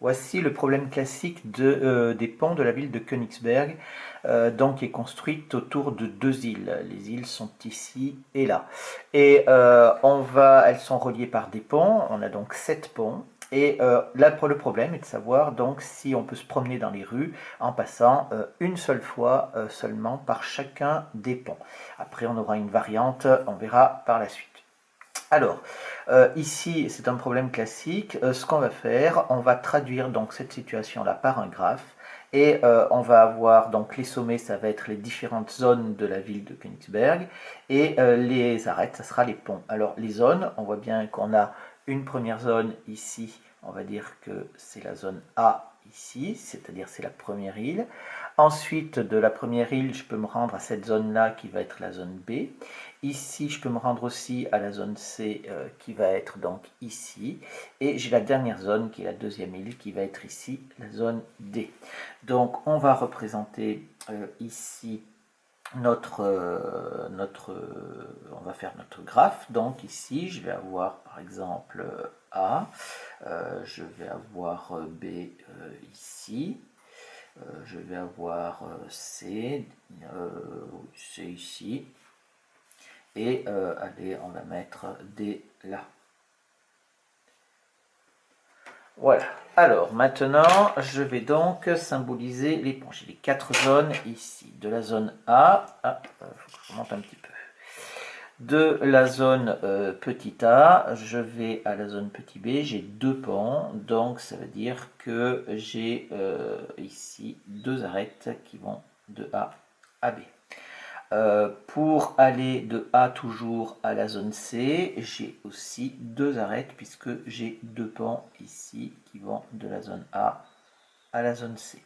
Voici le problème classique des ponts de la ville de Königsberg, donc qui est construite autour de deux îles. Les îles sont ici et là. Et elles sont reliées par des ponts. On a donc 7 ponts. Et là, le problème est de savoir donc si on peut se promener dans les rues en passant une seule fois seulement par chacun des ponts. Après, on aura une variante, on verra par la suite. Alors, ici, c'est un problème classique. Ce qu'on va faire, on va traduire donc cette situation-là par un graphe. Et on va avoir donc les sommets, ça va être les différentes zones de la ville de Königsberg. Et les arêtes, ça sera les ponts. Alors, les zones, on voit bien qu'on a une première zone ici. On va dire que c'est la zone A ici, c'est-à-dire c'est la première île. Ensuite, de la première île, je peux me rendre à cette zone-là qui va être la zone B. Ici, je peux me rendre aussi à la zone C qui va être donc ici. Et j'ai la dernière zone qui est la deuxième île qui va être ici, la zone D. Donc, on va représenter ici on va faire notre graphe. Donc ici, je vais avoir par exemple A, je vais avoir B ici, je vais avoir C, C ici, et allez, on va mettre D là. Voilà. Alors maintenant, je vais donc symboliser les ponts. J'ai les 4 zones ici. De la zone A, il faut que je remonte un petit peu. De la zone petit a, je vais à la zone petit b, j'ai 2 ponts, donc ça veut dire que j'ai ici 2 arêtes qui vont de A à B. Pour aller de A toujours à la zone C, j'ai aussi 2 arêtes puisque j'ai 2 ponts ici qui vont de la zone A à la zone C.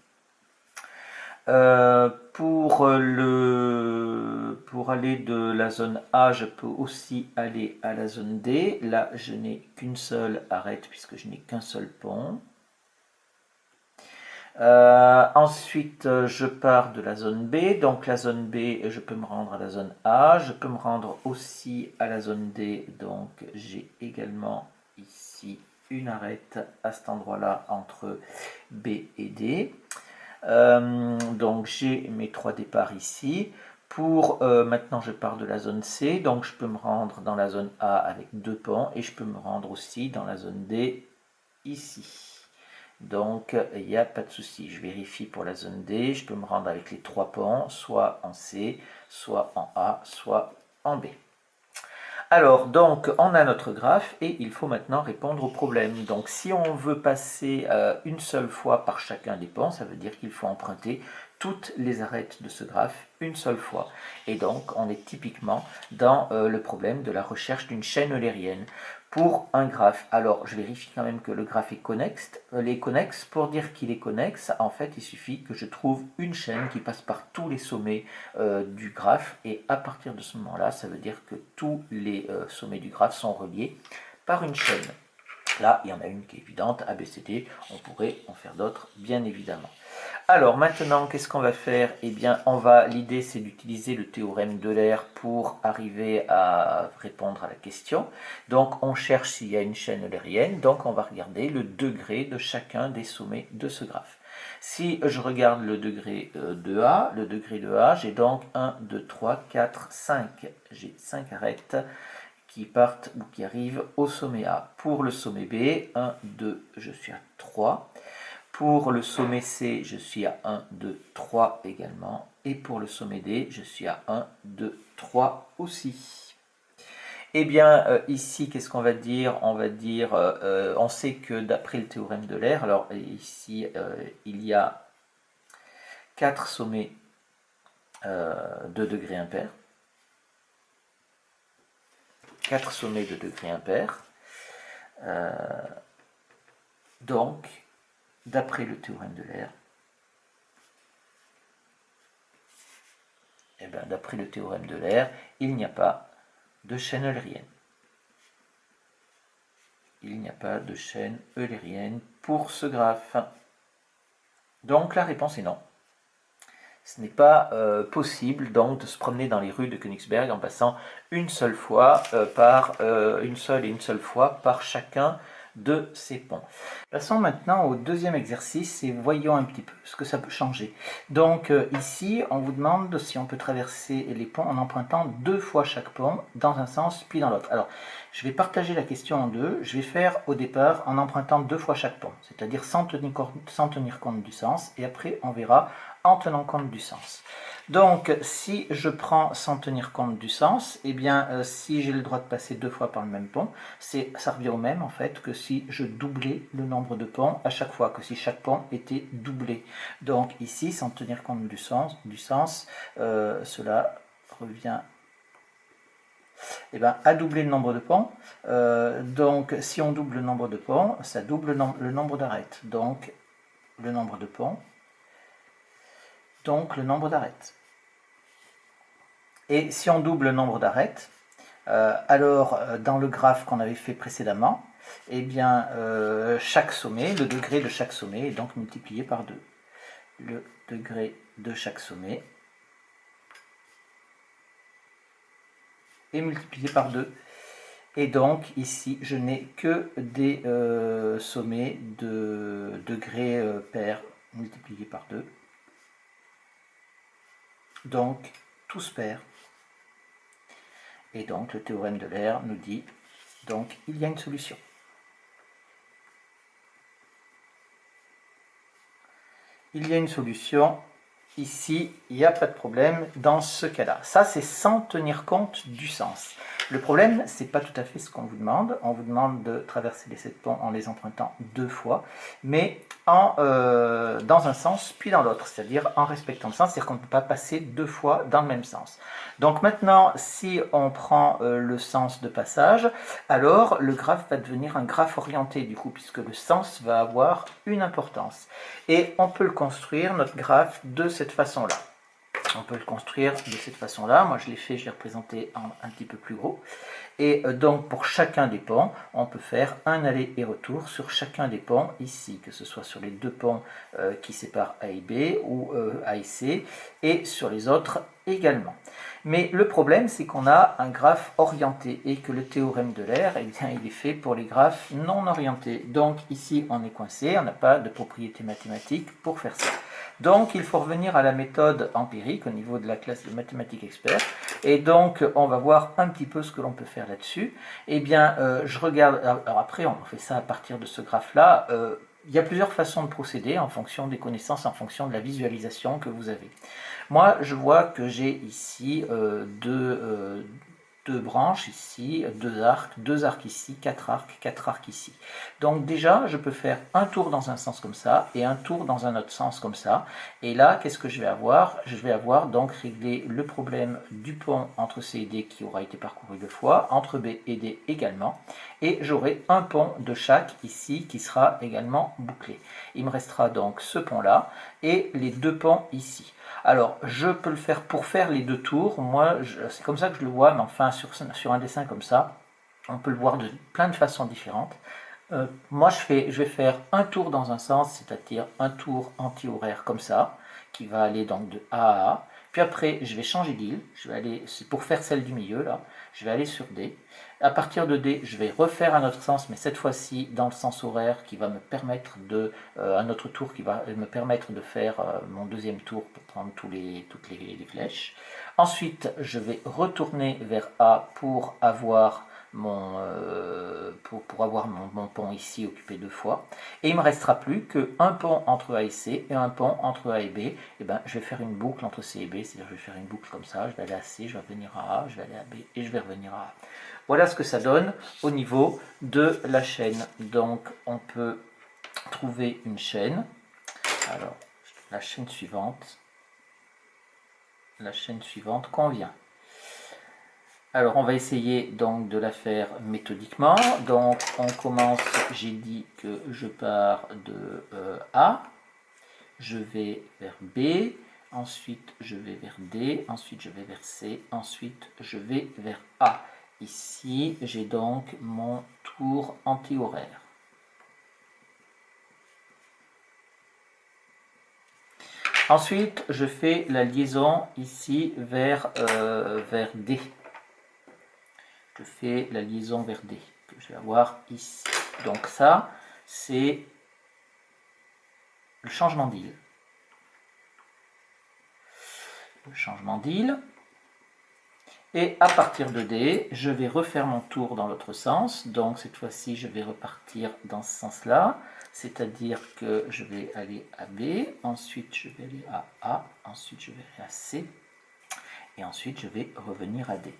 Pour aller de la zone A, je peux aussi aller à la zone D. Là, je n'ai qu'une seule arête puisque je n'ai qu'un seul pont. Ensuite, je pars de la zone B. Donc la zone B, je peux me rendre à la zone A. Je peux me rendre aussi à la zone D. Donc j'ai également ici une arête à cet endroit-là entre B et D. Donc j'ai mes 3 départs ici. Pour maintenant, je pars de la zone C, donc je peux me rendre dans la zone A avec 2 ponts et je peux me rendre aussi dans la zone D ici. Donc il n'y a pas de souci. Je vérifie pour la zone D, je peux me rendre avec les 3 ponts, soit en C, soit en A, soit en B. Alors, donc, on a notre graphe et il faut maintenant répondre au problème. Donc, si on veut passer une seule fois par chacun des ponts, ça veut dire qu'il faut emprunter toutes les arêtes de ce graphe une seule fois. Et donc, on est typiquement dans le problème de la recherche d'une chaîne eulérienne pour un graphe. Alors, je vérifie quand même que le graphe est connexe. Pour dire qu'il est connexe, en fait, il suffit que je trouve une chaîne qui passe par tous les sommets du graphe. Et à partir de ce moment-là, ça veut dire que tous les sommets du graphe sont reliés par une chaîne. Là, il y en a une qui est évidente, ABCD. On pourrait en faire d'autres, bien évidemment. Alors maintenant, qu'est-ce qu'on va faire? Eh bien, l'idée c'est d'utiliser le théorème d'Euler pour arriver à répondre à la question. Donc on cherche s'il y a une chaîne eulérienne, donc on va regarder le degré de chacun des sommets de ce graphe. Si je regarde le degré de A, j'ai donc 1, 2, 3, 4, 5. J'ai 5 arêtes qui partent ou qui arrivent au sommet A. Pour le sommet B, 1, 2, je suis à 3. Pour le sommet C, je suis à 1, 2, 3 également. Et pour le sommet D, je suis à 1, 2, 3 aussi. Eh bien, ici, qu'est-ce qu'on va dire? On va dire, on sait que d'après le théorème d'Euler, alors ici, il y a 4 sommets de degré impair. 4 sommets de degré impair. Donc, d'après le théorème d'Euler, eh bien, d'après le théorème d'Euler, il n'y a pas de chaîne eulérienne. Il n'y a pas de chaîne eulérienne pour ce graphe. Donc la réponse est non. Ce n'est pas possible donc de se promener dans les rues de Königsberg en passant une seule fois par chacun de ces ponts. Passons maintenant au deuxième exercice et voyons un petit peu ce que ça peut changer. Donc ici, on vous demande si on peut traverser les ponts en empruntant 2 fois chaque pont dans un sens puis dans l'autre. Alors, je vais partager la question en deux. Je vais faire au départ en empruntant 2 fois chaque pont, c'est-à-dire sans tenir compte du sens, et après on verra en tenant compte du sens. Donc, si je prends sans tenir compte du sens, eh bien, si j'ai le droit de passer 2 fois par le même pont, ça revient au même en fait que si je doublais le nombre de ponts à chaque fois, que si chaque pont était doublé. Donc ici, sans tenir compte du sens, cela revient à doubler le nombre de ponts. Donc si on double le nombre de ponts, ça double le nombre d'arêtes. Donc le nombre de ponts, donc le nombre d'arêtes. Et si on double le nombre d'arêtes, alors dans le graphe qu'on avait fait précédemment, eh bien chaque sommet, le degré de chaque sommet est donc multiplié par 2. Le degré de chaque sommet est multiplié par 2. Et donc ici, je n'ai que des sommets de degrés pairs multipliés par 2. Donc, tous pairs. Et donc, le théorème de L'Aire nous dit, donc, il y a une solution. Il y a une solution. Ici, il n'y a pas de problème dans ce cas-là. Ça, c'est sans tenir compte du sens. Le problème, c'est pas tout à fait ce qu'on vous demande. On vous demande de traverser les 7 ponts en les empruntant 2 fois, mais dans un sens puis dans l'autre, c'est-à-dire en respectant le sens, c'est-à-dire qu'on ne peut pas passer 2 fois dans le même sens. Donc maintenant, si on prend le sens de passage, alors le graphe va devenir un graphe orienté du coup, puisque le sens va avoir une importance. Et on peut le construire, notre graphe, de cette façon-là. On peut le construire de cette façon-là. Moi, je l'ai fait, je l'ai représenté en un petit peu plus gros. Et donc, pour chacun des ponts, on peut faire un aller et retour sur chacun des ponts ici, que ce soit sur les 2 ponts qui séparent A et B, ou A et C, et sur les autres également. Mais le problème, c'est qu'on a un graphe orienté, et que le théorème de L'Aire, eh bien, il est fait pour les graphes non orientés. Donc, ici, on est coincé, on n'a pas de propriété mathématique pour faire ça. Donc, il faut revenir à la méthode empirique au niveau de la classe de mathématiques experts. Et donc, on va voir un petit peu ce que l'on peut faire là-dessus. Eh bien, je regarde... Alors après, on fait ça à partir de ce graphe-là. Il y a plusieurs façons de procéder en fonction des connaissances, en fonction de la visualisation que vous avez. Moi, je vois que j'ai ici deux branches ici, deux arcs ici, quatre arcs ici. Donc déjà, je peux faire un tour dans un sens comme ça et un tour dans un autre sens comme ça. Et là, qu'est-ce que je vais avoir? Je vais avoir donc réglé le problème du pont entre C et D qui aura été parcouru 2 fois, entre B et D également. Et j'aurai un pont de chaque ici qui sera également bouclé. Il me restera donc ce pont-là et les 2 ponts ici. Alors, je peux le faire pour faire les 2 tours. Moi, c'est comme ça que je le vois, mais enfin, sur un dessin comme ça, on peut le voir de plein de façons différentes. Moi, je vais faire un tour dans un sens, c'est-à-dire un tour anti-horaire comme ça, qui va aller donc de A à A. Puis après, je vais changer d'île. C'est pour faire celle du milieu, là. Je vais aller sur D. À partir de D, je vais refaire un autre sens, mais cette fois-ci dans le sens horaire qui va me permettre un autre tour qui va me permettre de faire mon deuxième tour pour prendre toutes les flèches. Ensuite, je vais retourner vers A pour avoir mon pont ici occupé 2 fois. Et il ne me restera plus qu'un pont entre A et C et un pont entre A et B. Et ben, je vais faire une boucle entre C et B, c'est-à-dire je vais faire une boucle comme ça, je vais aller à C, je vais revenir à A, je vais aller à B et je vais revenir à A. Voilà ce que ça donne au niveau de la chaîne. Donc on peut trouver une chaîne. Alors, la chaîne suivante convient. Alors on va essayer donc de la faire méthodiquement. Donc on commence, j'ai dit que je pars de A, je vais vers B, ensuite je vais vers D, ensuite je vais vers C, ensuite je vais vers A. Ici j'ai donc mon tour anti-horaire. Ensuite je fais la liaison ici vers D. Je fais la liaison vers D, que je vais avoir ici. Donc ça, c'est le changement d'île. Le changement d'île. Et à partir de D, je vais refaire mon tour dans l'autre sens. Donc cette fois-ci, je vais repartir dans ce sens-là. C'est-à-dire que je vais aller à B, ensuite je vais aller à A, ensuite je vais aller à C, et ensuite je vais revenir à D.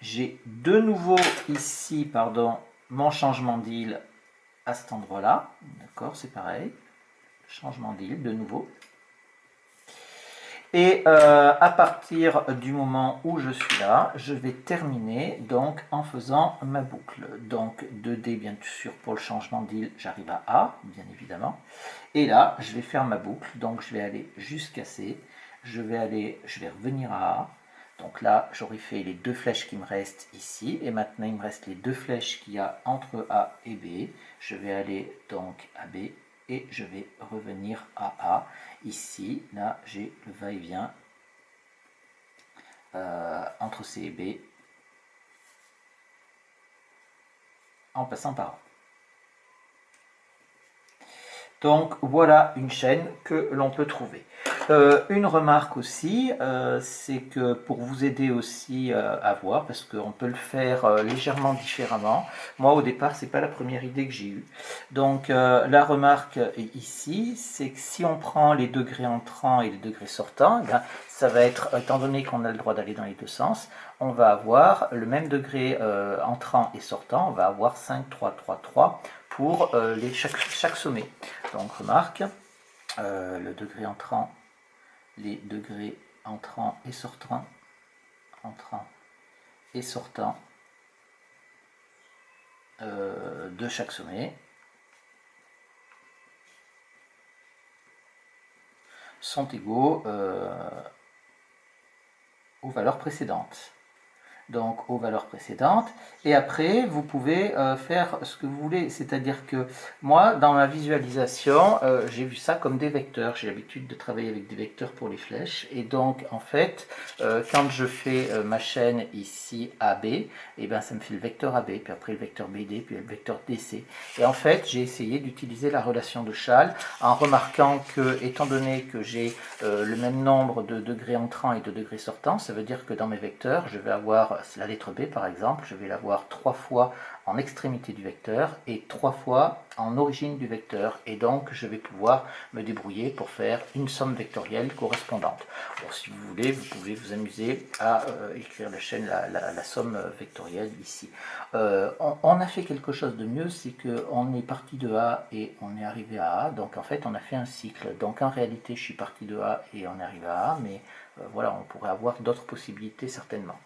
J'ai de nouveau ici, pardon, mon changement d'île à cet endroit-là. D'accord, c'est pareil. Changement d'île de nouveau. Et à partir du moment où je suis là, je vais terminer donc en faisant ma boucle. Donc 2D bien sûr pour le changement d'île, j'arrive à A, bien évidemment. Et là, je vais faire ma boucle. Donc je vais aller jusqu'à C. Je vais revenir à A. Donc là, j'aurai fait les deux flèches qui me restent ici. Et maintenant, il me reste les deux flèches qu'il y a entre A et B. Je vais aller donc à B et je vais revenir à A. Ici, là, j'ai le va-et-vient entre C et B en passant par A. Donc voilà une chaîne que l'on peut trouver. Une remarque aussi, c'est que pour vous aider aussi à voir, parce qu'on peut le faire légèrement différemment. Moi au départ, c'est pas la première idée que j'ai eue. Donc la remarque ici, c'est que si on prend les degrés entrants et les degrés sortants, eh bien, ça va être, étant donné qu'on a le droit d'aller dans les deux sens, on va avoir le même degré entrant et sortant, on va avoir 5, 3, 3, 3 pour chaque sommet. Donc remarque, le degré entrant, les degrés entrant et sortant, de chaque sommet sont égaux aux valeurs précédentes. Donc aux valeurs précédentes, et après vous pouvez faire ce que vous voulez, c'est-à-dire que moi dans ma visualisation j'ai vu ça comme des vecteurs, j'ai l'habitude de travailler avec des vecteurs pour les flèches, et donc en fait quand je fais ma chaîne ici AB, et bien ça me fait le vecteur AB, puis après le vecteur BD, puis le vecteur DC, et en fait j'ai essayé d'utiliser la relation de Schall en remarquant que, étant donné que j'ai le même nombre de degrés entrants et de degrés sortants, ça veut dire que dans mes vecteurs je vais avoir la lettre B par exemple, je vais l'avoir 3 fois en extrémité du vecteur et 3 fois en origine du vecteur, et donc je vais pouvoir me débrouiller pour faire une somme vectorielle correspondante. Bon, si vous voulez, vous pouvez vous amuser à écrire la chaîne, la somme vectorielle ici. On a fait quelque chose de mieux, c'est qu'on est parti de A et on est arrivé à A, donc en fait on a fait un cycle. Donc en réalité je suis parti de A et on est arrivé à A, mais voilà, on pourrait avoir d'autres possibilités certainement.